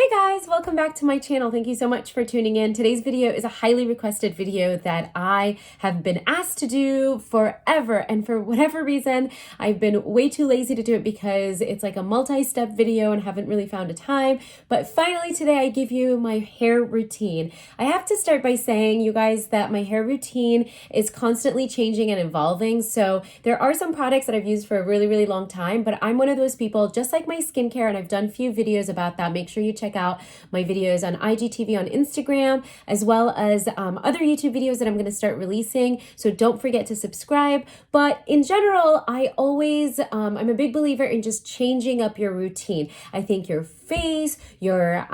Hey guys, welcome back to my channel. Thank you so much for tuning in. Today's video is a highly requested video that I have been asked to do forever, and for whatever reason, I've been way too lazy to do it because it's like a multi-step video and haven't really found a time. But finally today I give you my hair routine. I have to start by saying, you guys, that my hair routine is constantly changing and evolving. So there are some products that I've used for a really long time, but I'm one of those people, just like my skincare, and I've done a few videos about that. Make sure you check out my videos on IGTV on Instagram, as well as other YouTube videos that I'm going to start releasing. So don't forget to subscribe. But in general, I'm a big believer in just changing up your routine. I think your face, your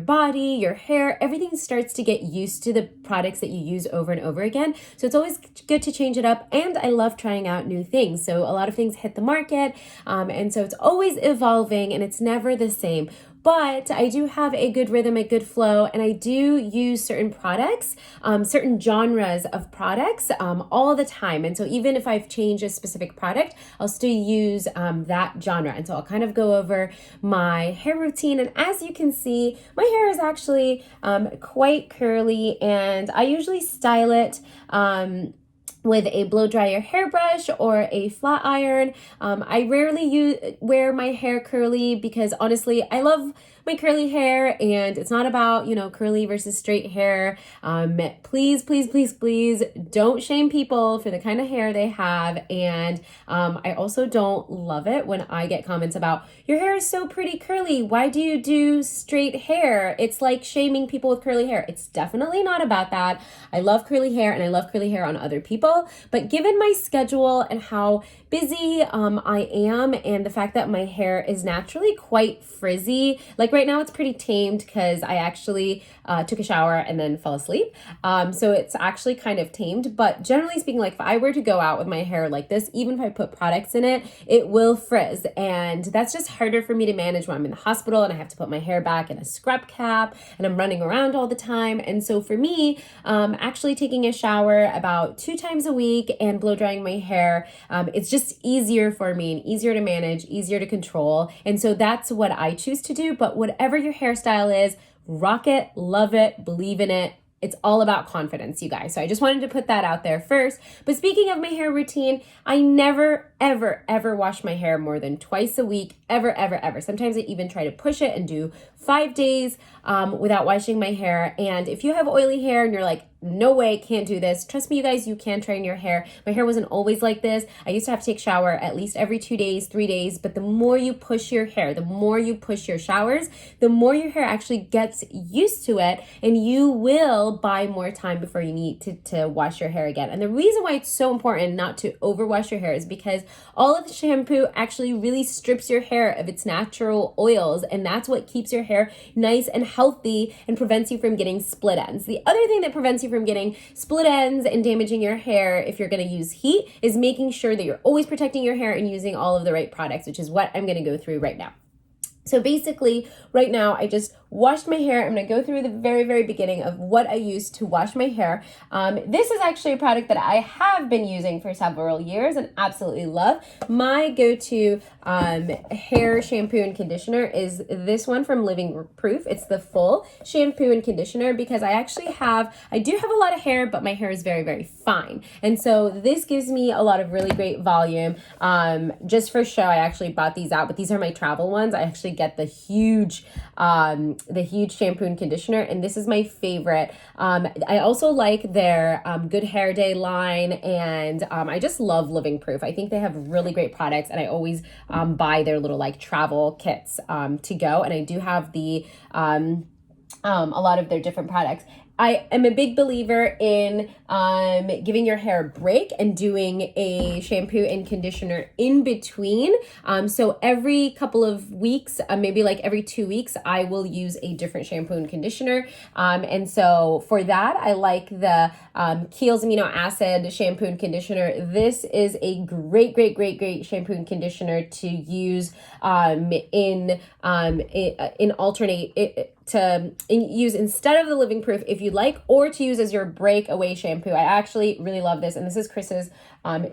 body, your hair, everything starts to get used to the products that you use over and over again. So it's always good to change it up. And I love trying out new things. So a lot of things hit the market. And so it's always evolving and it's never the same. But I do have a good rhythm, a good flow, and I do use certain products, certain genres of products all the time. And so even if I've changed a specific product, I'll still use that genre. And so I'll kind of go over my hair routine. And as you can see, my hair is actually quite curly, and I usually style it with a blow dryer hairbrush or a flat iron. I rarely wear my hair curly because honestly, I love my curly hair, and it's not about, curly versus straight hair. Please don't shame people for the kind of hair they have. And I also don't love it when I get comments about, your hair is so pretty curly, why do you do straight hair? It's like shaming people with curly hair. It's definitely not about that. I love curly hair, and I love curly hair on other people. But given my schedule and how busy I am, and the fact that my hair is naturally quite frizzy, like right now it's pretty tamed because I actually took a shower and then fell asleep. So it's actually kind of tamed, but generally speaking, like if I were to go out with my hair like this, even if I put products in it, it will frizz. And that's just harder for me to manage when I'm in the hospital and I have to put my hair back in a scrub cap and I'm running around all the time. And so for me, actually taking a shower about 2 times a week and blow drying my hair, it's just easier for me and easier to manage, easier to control. And so that's what I choose to do. But whatever your hairstyle is, rock it, love it, believe in it. It's all about confidence, you guys. So I just wanted to put that out there first. But speaking of my hair routine, I never, ever wash my hair more than twice a week, ever. Sometimes I even try to push it and do 5 days without washing my hair. And if you have oily hair and you're like, no way, can't do this, trust me, you guys, you can train your hair. My hair wasn't always like this. I used to have to take a shower at least every 2 days, 3 days. But the more you push your hair, the more you push your showers, the more your hair actually gets used to it, and you will buy more time before you need to wash your hair again. And the reason why it's so important not to overwash your hair is because all of the shampoo actually really strips your hair of its natural oils, and that's what keeps your hair nice and healthy and prevents you from getting split ends. The other thing that prevents you from getting split ends and damaging your hair if you're going to use heat is making sure that you're always protecting your hair and using all of the right products, which is what I'm going to go through right now. So basically, right now, I just washed my hair. I'm going to go through the very beginning of what I used to wash my hair. This is actually a product that I have been using for several years and absolutely love. My go-to hair shampoo and conditioner is this one from Living Proof. It's the full shampoo and conditioner because I do have a lot of hair, but my hair is very fine. And so this gives me a lot of really great volume. Just for show, I actually bought these out, but these are my travel ones. I actually get the huge shampoo and conditioner, and this is my favorite. I also like their Good Hair Day line, and I just love Living Proof. I think they have really great products, and I always buy their little like travel kits to go, and I do have a lot of their different products. I am a big believer in giving your hair a break and doing a shampoo and conditioner in between. So every couple of weeks, maybe like every 2 weeks, I will use a different shampoo and conditioner. And so for that, I like the Kiehl's Amino Acid shampoo and conditioner. This is a great shampoo and conditioner to use in alternate use instead of the Living Proof if you'd like, or to use as your breakaway shampoo. I actually really love this, and this is Chris's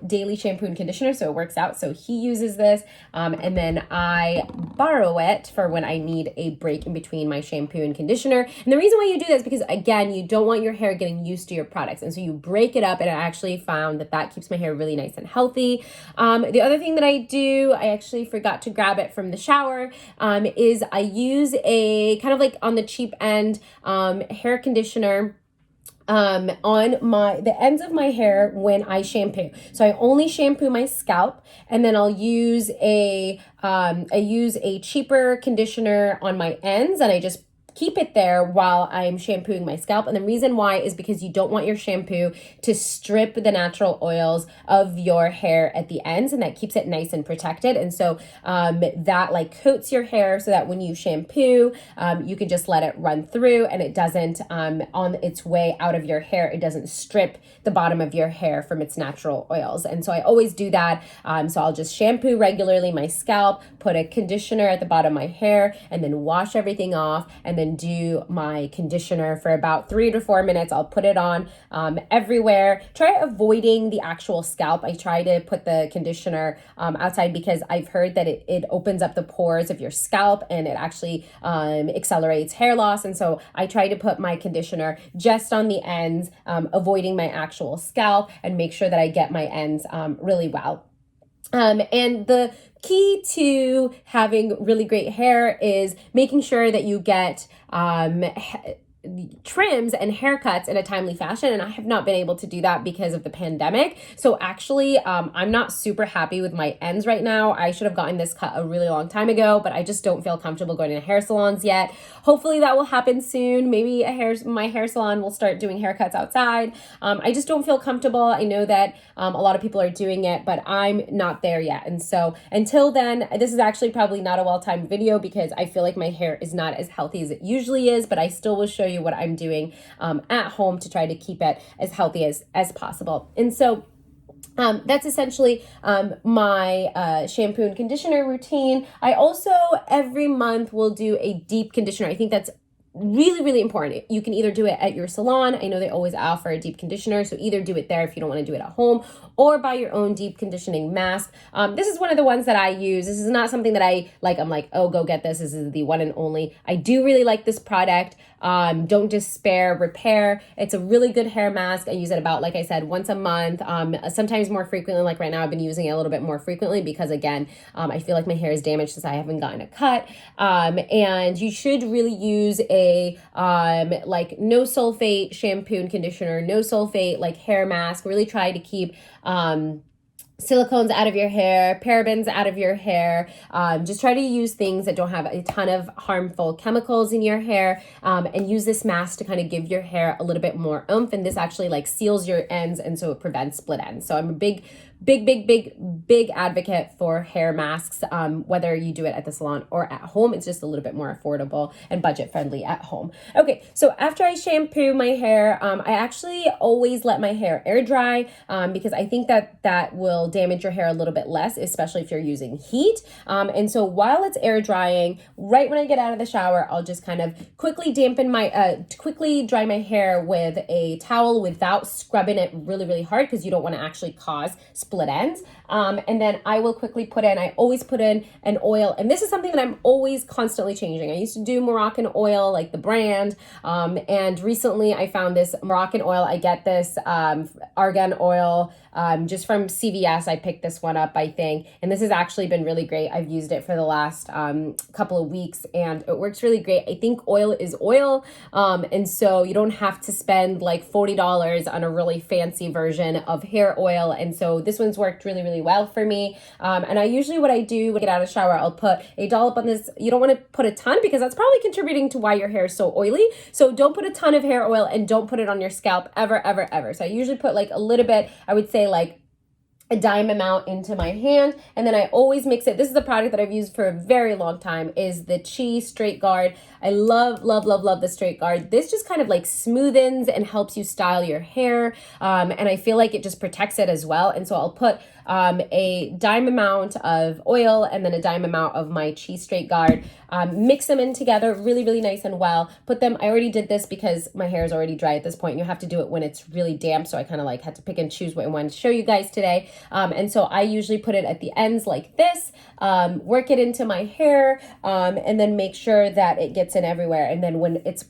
daily shampoo and conditioner, so it works out. So he uses this, and then I borrow it for when I need a break in between my shampoo and conditioner. And the reason why you do this is because, again, you don't want your hair getting used to your products, and so you break it up, and I actually found that keeps my hair really nice and healthy. The other thing that I do, I actually forgot to grab it from the shower, is I use a kind of like on the cheap end hair conditioner on the ends of my hair when I shampoo. So I only shampoo my scalp, and then I'll use I use a cheaper conditioner on my ends, and I just keep it there while I'm shampooing my scalp. And the reason why is because you don't want your shampoo to strip the natural oils of your hair at the ends, and that keeps it nice and protected. And so that like coats your hair so that when you shampoo, you can just let it run through, and it doesn't, on its way out of your hair, it doesn't strip the bottom of your hair from its natural oils. And so I always do that. So I'll just shampoo regularly my scalp, put a conditioner at the bottom of my hair, and then wash everything off, and then do my conditioner for about 3 to 4 minutes. I'll put it on everywhere. Try avoiding the actual scalp. I try to put the conditioner outside because I've heard that it opens up the pores of your scalp, and it actually accelerates hair loss. And so I try to put my conditioner just on the ends, avoiding my actual scalp, and make sure that I get my ends really well. And the key to having really great hair is making sure that you get trims and haircuts in a timely fashion, and I have not been able to do that because of the pandemic. So actually, I'm not super happy with my ends right now. I should have gotten this cut a really long time ago, but I just don't feel comfortable going to hair salons yet. Hopefully that will happen soon. Maybe my hair salon will start doing haircuts outside. I just don't feel comfortable. I know that a lot of people are doing it, but I'm not there yet. And so until then, this is actually probably not a well-timed video because I feel like my hair is not as healthy as it usually is, but I still will show you what I'm doing at home to try to keep it as healthy as possible. And so that's essentially my shampoo and conditioner routine. I also every month will do a deep conditioner. I think that's really, really important. You can either do it at your salon. I know they always offer a deep conditioner, so either do it there if you don't want to do it at home, or buy your own deep conditioning mask. This is one of the ones that I use. This is not something that I'm like, oh, go get this. This is the one and only. I do really like this product. Don't despair, repair. It's a really good hair mask. I use it about, like I said, once a month, sometimes more frequently. Like right now, I've been using it a little bit more frequently because, again, I feel like my hair is damaged since I haven't gotten a cut. And you should really use a like no sulfate shampoo and conditioner, no sulfate like hair mask. Really try to keep silicones out of your hair, parabens out of your hair. Just try to use things that don't have a ton of harmful chemicals in your hair, and use this mask to kind of give your hair a little bit more oomph. And this actually like seals your ends, and so it prevents split ends. So I'm a big advocate for hair masks, whether you do it at the salon or at home. It's just a little bit more affordable and budget friendly at home. Okay, so after I shampoo my hair, I actually always let my hair air dry, because I think that will damage your hair a little bit less, especially if you're using heat. And so while it's air drying, right when I get out of the shower, I'll just kind of quickly dry my hair with a towel without scrubbing it really, really hard, because you don't want to actually cause split ends. And then I will quickly I always put in an oil, and this is something that I'm always constantly changing. I used to do Moroccan oil, like the brand, and recently I found this Moroccan oil. I get this argan oil just from CVS. I picked this one up, I think, and this has actually been really great. I've used it for the last couple of weeks, and it works really great. I think oil is oil, and so you don't have to spend like $40 on a really fancy version of hair oil, and so this one's worked really, really well for me. And I usually, what I do when I get out of the shower, I'll put a dollop on this. You don't want to put a ton because that's probably contributing to why your hair is so oily. So don't put a ton of hair oil, and don't put it on your scalp ever, ever, ever. So I usually put like a little bit, I would say like a dime amount into my hand, and then I always mix it. This is a product that I've used for a very long time, is the Chi Straight Guard. I love, love, love, love the Straight Guard. This just kind of like smoothens and helps you style your hair, and I feel like it just protects it as well. And so I'll put a dime amount of oil and then a dime amount of my cheese straight guard. Mix them in together really, really nice and well. Put them, I already did this because my hair is already dry at this point. You have to do it when it's really damp. So I kind of like had to pick and choose what I wanted to show you guys today. And so I usually put it at the ends like this, work it into my hair, and then make sure that it gets in everywhere. And then when it's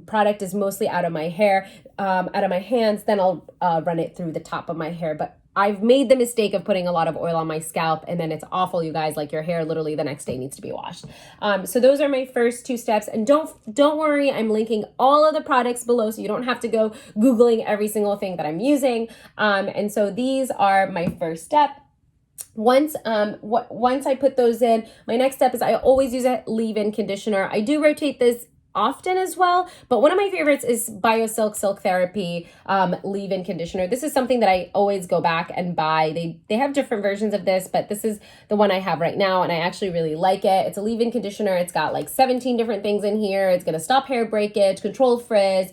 product is mostly out of my hair, out of my hands, then I'll run it through the top of my hair. But I've made the mistake of putting a lot of oil on my scalp, and then it's awful, you guys. Like, your hair literally the next day needs to be washed. So those are my first two steps. And don't worry, I'm linking all of the products below, so you don't have to go Googling every single thing that I'm using. And so these are my first step. Once I put those in, my next step is I always use a leave-in conditioner. I do rotate this often as well, but one of my favorites is BioSilk Silk Therapy leave-in conditioner. This is something that I always go back and buy. They have different versions of this, but this is the one I have right now, and I actually really like it. It's a leave-in conditioner. It's got like 17 different things in here. It's gonna stop hair breakage, control frizz,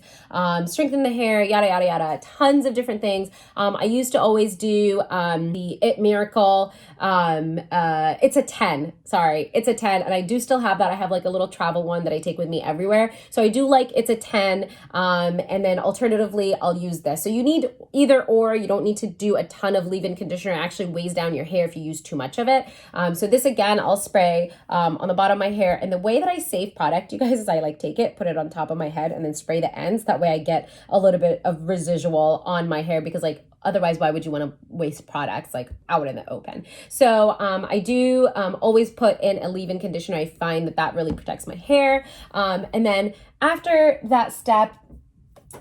strengthen the hair, yada yada yada, tons of different things. I used to always do the It Miracle. It's a 10. Sorry, it's a 10, and I do still have that. I have like a little travel one that I take with me everywhere. So I do like it's a 10, and then alternatively, I'll use this. So you need either or. You don't need to do a ton of leave-in conditioner. It actually weighs down your hair if you use too much of it. So this, again, I'll spray on the bottom of my hair. And the way that I save product, you guys, is I like take it, put it on top of my head, and then spray the ends. That way I get a little bit of residual on my hair, because like, otherwise, why would you want to waste products like out in the open? So I do always put in a leave-in conditioner. I find that really protects my hair. And then after that step,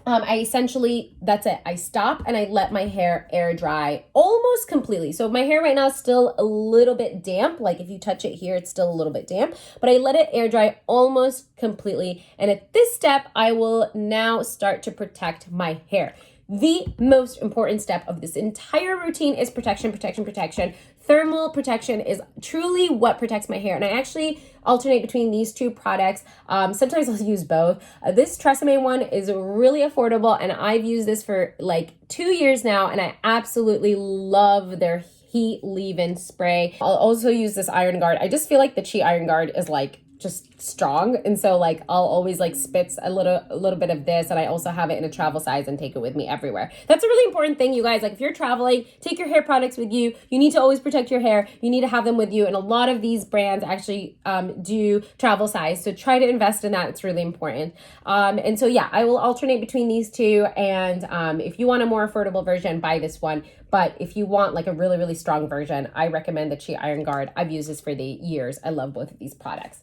that's it. I stop and I let my hair air dry almost completely. So my hair right now is still a little bit damp. Like, if you touch it here, it's still a little bit damp, but I let it air dry almost completely. And at this step, I will now start to protect my hair. The most important step of this entire routine is protection, protection, protection. Thermal protection is truly what protects my hair. And I actually alternate between these two products. Sometimes I'll use both. This Tresemme one is really affordable, and I've used this for like 2 years now, and I absolutely love their heat leave-in spray. I'll also use this Iron Guard. I just feel like the Chi Iron Guard is like just strong, and so like I'll always like spitz a little bit of this, and I also have it in a travel size and take it with me everywhere. That's a really important thing, you guys. Like, if you're traveling, take your hair products with you. You need to always protect your hair. You need to have them with you, and a lot of these brands actually do travel size, so try to invest in that. It's really important. And so yeah, I will alternate between these two, and if you want a more affordable version, buy this one. But if you want like a really, really strong version, I recommend the Chi Iron Guard. I've used this for the years. I love both of these products.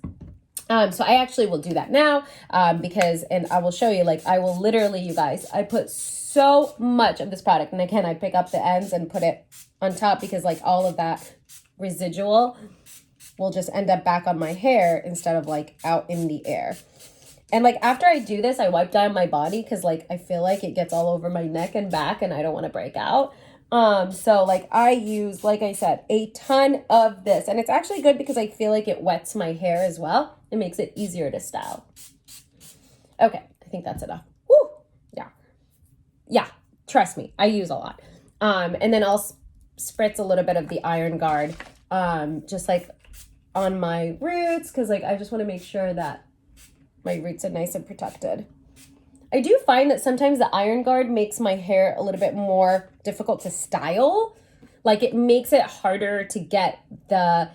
So I actually will do that now, and I will show you, like, I will literally, you guys, I put so much of this product, and again, I pick up the ends and put it on top, because like all of that residual will just end up back on my hair instead of like out in the air. And like, after I do this, I wipe down my body, because like I feel like it gets all over my neck and back, and I don't want to break out. So like, I use, like I said, a ton of this, and it's actually good because I feel like it wets my hair as well. It makes it easier to style. Okay, I think that's enough. Woo! Yeah, trust me, I use a lot. And then I'll spritz a little bit of the Iron Guard, just like on my roots, because like I just want to make sure that my roots are nice and protected. I do find that sometimes the Iron Guard makes my hair a little bit more difficult to style. Like, it makes it harder to get the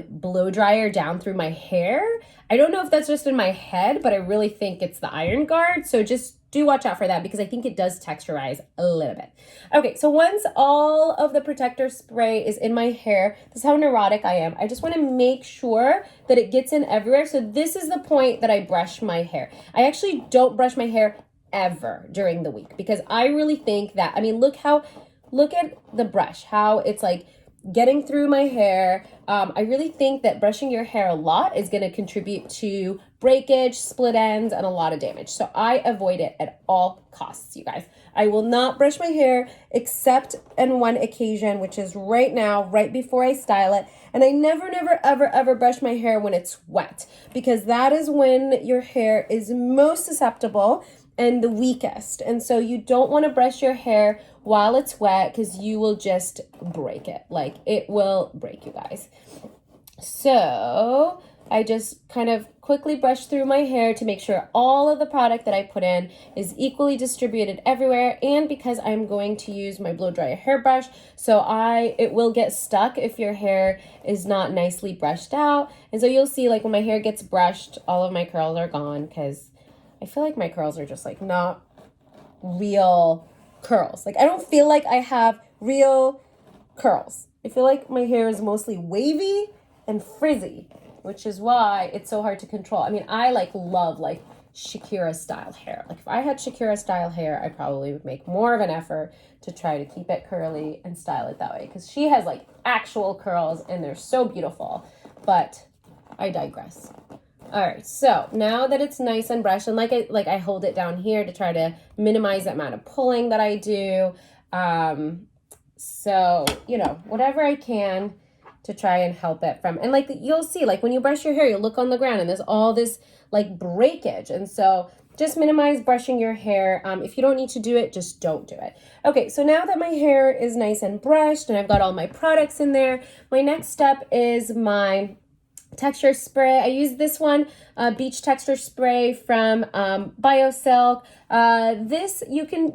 blow dryer down through my hair. I don't know if that's just in my head, but I really think it's the Iron Guard. So just do watch out for that, because I think it does texturize a little bit. Okay, so once all of the protector spray is in my hair, this is how neurotic I am. I just want to make sure that it gets in everywhere. So this is the point that I brush my hair. I actually don't brush my hair ever during the week, because I really think that, I mean, look at the brush, how it's like getting through my hair. I really think that brushing your hair a lot is going to contribute to breakage, split ends, and a lot of damage. So I avoid it at all costs, you guys. I will not brush my hair except on one occasion, which is right now, right before I style it. And I never, ever brush my hair when it's wet, because that is when your hair is most susceptible and the weakest. And so you don't want to brush your hair while it's wet because you will just break it. Like, it will break, you guys. So I just kind of quickly brush through my hair to make sure all of the product that I put in is equally distributed everywhere. And because I'm going to use my blow dryer hairbrush, so it will get stuck if your hair is not nicely brushed out. And so you'll see, like, when my hair gets brushed, all of my curls are gone because I feel like my curls are just like not real curls. Like, I don't feel like I have real curls. I feel like my hair is mostly wavy and frizzy, which is why it's so hard to control. I mean, I love Shakira style hair. Like, if I had Shakira style hair, I probably would make more of an effort to try to keep it curly and style it that way, because she has like actual curls and they're so beautiful. But I digress. All right, so now that it's nice and brushed, and I hold it down here to try to minimize the amount of pulling that I do. So, you know, whatever I can to try and help it from, and like you'll see, like when you brush your hair, you look on the ground and there's all this like breakage. And so just minimize brushing your hair. If you don't need to do it, just don't do it. Okay, so now that my hair is nice and brushed and I've got all my products in there, my next step is my texture spray. I use this one, Beach Texture Spray from BioSilk. This you can,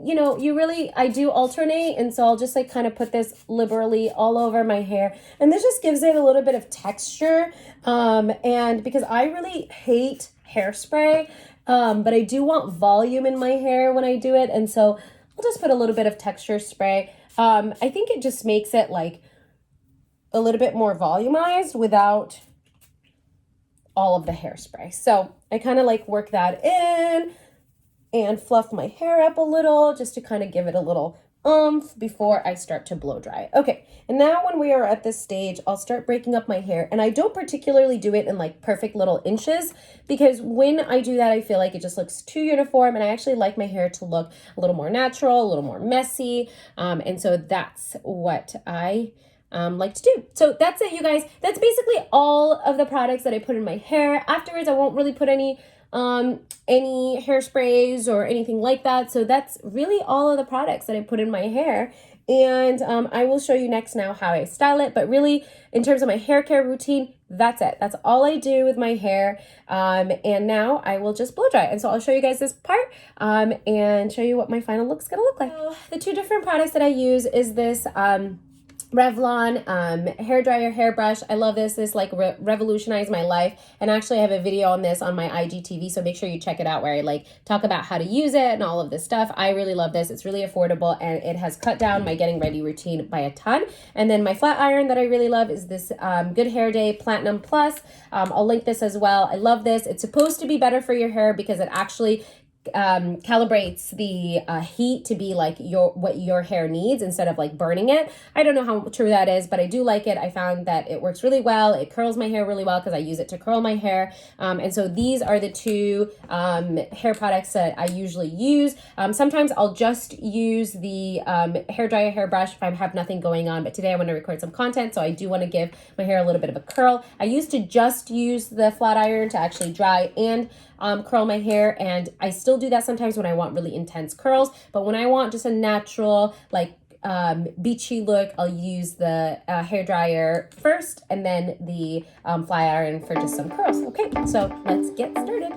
I do alternate, and so I'll just like kind of put this liberally all over my hair, and this just gives it a little bit of texture. And because I really hate hairspray, but I do want volume in my hair when I do it, and so I'll just put a little bit of texture spray. I think it just makes it like a little bit more volumized without all of the hairspray. So I kind of like work that in and fluff my hair up a little just to kind of give it a little oomph before I start to blow dry. Okay, and now when we are at this stage, I'll start breaking up my hair, and I don't particularly do it in like perfect little inches, because when I do that, I feel like it just looks too uniform, and I actually like my hair to look a little more natural, a little more messy, and so that's what I like to do. So that's it, you guys. That's basically all of the products that I put in my hair. Afterwards, I won't really put any hairsprays or anything like that. So that's really all of the products that I put in my hair. And I will show you next now how I style it. But really, in terms of my hair care routine, that's it. That's all I do with my hair. And now I will just blow dry. And so I'll show you guys this part and show you what my final look's gonna look like. So the two different products that I use is this Revlon hair dryer hairbrush. I love this. This like revolutionized my life, and actually I have a video on this on my IGTV, so make sure you check it out where I like talk about how to use it and all of this stuff. I really love this. It's really affordable, and it has cut down my getting ready routine by a ton. And then my flat iron that I really love is this Good Hair Day Platinum Plus. I'll link this as well. I love this. It's supposed to be better for your hair because it actually calibrates the heat to be like what your hair needs instead of like burning it. I don't know how true that is, but I do like it. I found that it works really well. It curls my hair really well because I use it to curl my hair. And so these are the two hair products that I usually use. Sometimes I'll just use the hair dryer hairbrush if I have nothing going on, but today I want to record some content, so I do want to give my hair a little bit of a curl. I used to just use the flat iron to actually dry and curl my hair, and I still do that sometimes when I want really intense curls, but when I want just a natural like beachy look, I'll use the hair dryer first and then the flat iron for just some curls. Okay, so let's get started.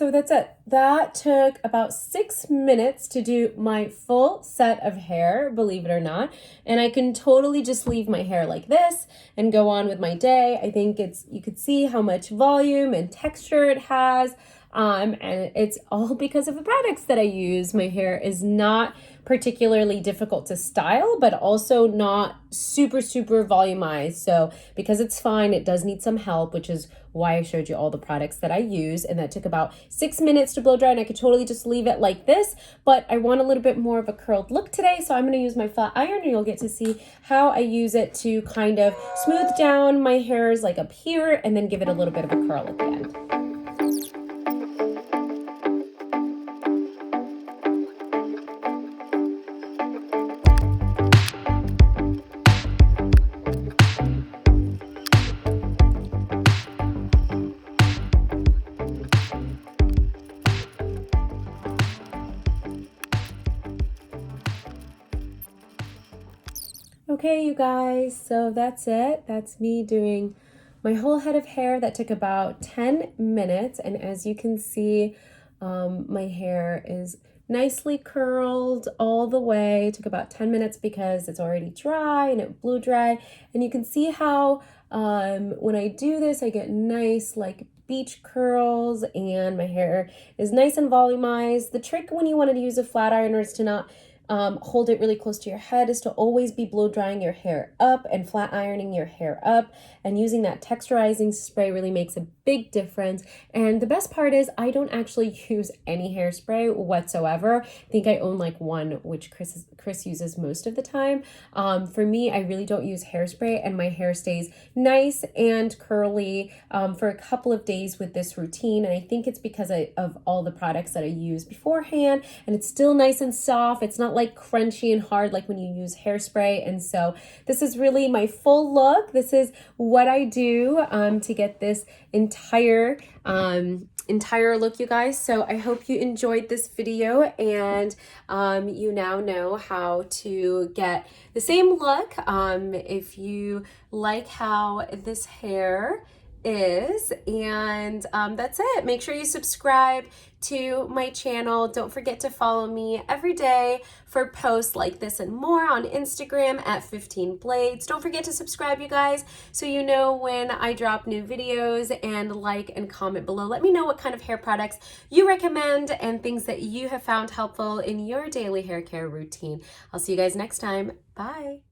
so that's it. That took about 6 minutes to do my full set of hair, believe it or not. And I can totally just leave my hair like this and go on with my day. I think you could see how much volume and texture it has. And it's all because of the products that I use. My hair is not particularly difficult to style, but also not super volumized. So because it's fine, it does need some help, which is why I showed you all the products that I use. And that took about 6 minutes to blow dry, and I could totally just leave it like this, but I want a little bit more of a curled look today. So I'm going to use my flat iron, and you'll get to see how I use it to kind of smooth down my hairs like up here, and then give it a little bit of a curl at the end. Okay, you guys, so that's it. That's me doing my whole head of hair. That took about 10 minutes. And as you can see, my hair is nicely curled all the way. It took about 10 minutes because it's already dry and it blew dry. And you can see how when I do this, I get nice like beach curls, and my hair is nice and volumized. The trick when you want to use a flat ironer is to not hold it really close to your head, is to always be blow drying your hair up and flat ironing your hair up, and using that texturizing spray really makes a big difference. And the best part is I don't actually use any hairspray whatsoever. I think I own like one, which Chris uses most of the time. For me, I really don't use hairspray, and my hair stays nice and curly for a couple of days with this routine. And I think it's because of all the products that I use beforehand, and it's still nice and soft. It's not like crunchy and hard like when you use hairspray. And so this is really my full look. This is what I do to get this entire look, you guys. So I hope you enjoyed this video, and you now know how to get the same look. If you like how this hair is, and that's it. Make sure you subscribe to my channel. Don't forget to follow me every day for posts like this and more on Instagram at 15 Blades. Don't forget to subscribe, you guys, so you know when I drop new videos, and like and comment below. Let me know what kind of hair products you recommend and things that you have found helpful in your daily hair care routine. I'll see you guys next time. Bye.